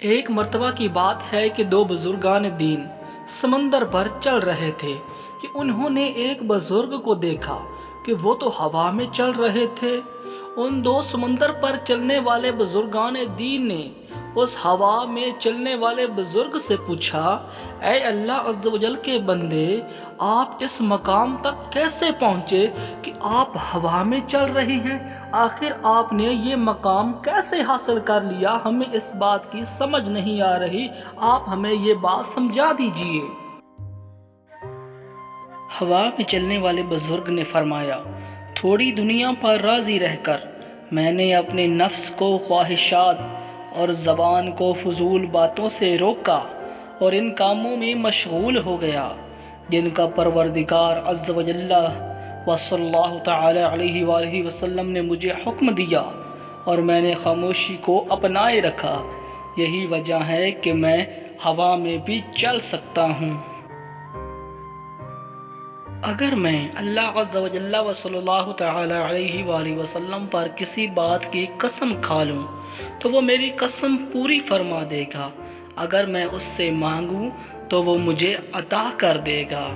ایک مرتبہ کی بات ہے کہ دو بزرگان دین سمندر پر چل رہے تھے کہ انہوں نے ایک بزرگ کو دیکھا کہ وہ تو ہوا میں چل رہے تھے۔ ان دو سمندر پر چلنے والے بزرگان دین نے اس ہوا میں چلنے والے بزرگ سے پوچھا، اے اللہ عز و جل کے بندے، آپ اس مقام تک کیسے پہنچے کہ آپ ہوا میں چل رہے ہیں؟ آخر آپ نے یہ مقام کیسے حاصل کر لیا؟ ہمیں اس بات کی سمجھ نہیں آ رہی، آپ ہمیں یہ بات سمجھا دیجئے۔ ہوا میں چلنے والے بزرگ نے فرمایا، تھوڑی دنیا پر راضی رہ کر میں نے اپنے نفس کو خواہشات اور زبان کو فضول باتوں سے روکا اور ان کاموں میں مشغول ہو گیا جن کا پروردگار عز و جل و صلی اللہ تعالی علیہ وآلہ وسلم نے مجھے حکم دیا، اور میں نے خاموشی کو اپنائے رکھا۔ یہی وجہ ہے کہ میں ہوا میں بھی چل سکتا ہوں۔ اگر میں اللہ عز و جل و صلی اللہ تعالی علیہ وآلہ وسلم پر کسی بات کی قسم کھا لوں تو وہ میری قسم پوری فرما دے گا، اگر میں اس سے مانگوں تو وہ مجھے عطا کر دے گا۔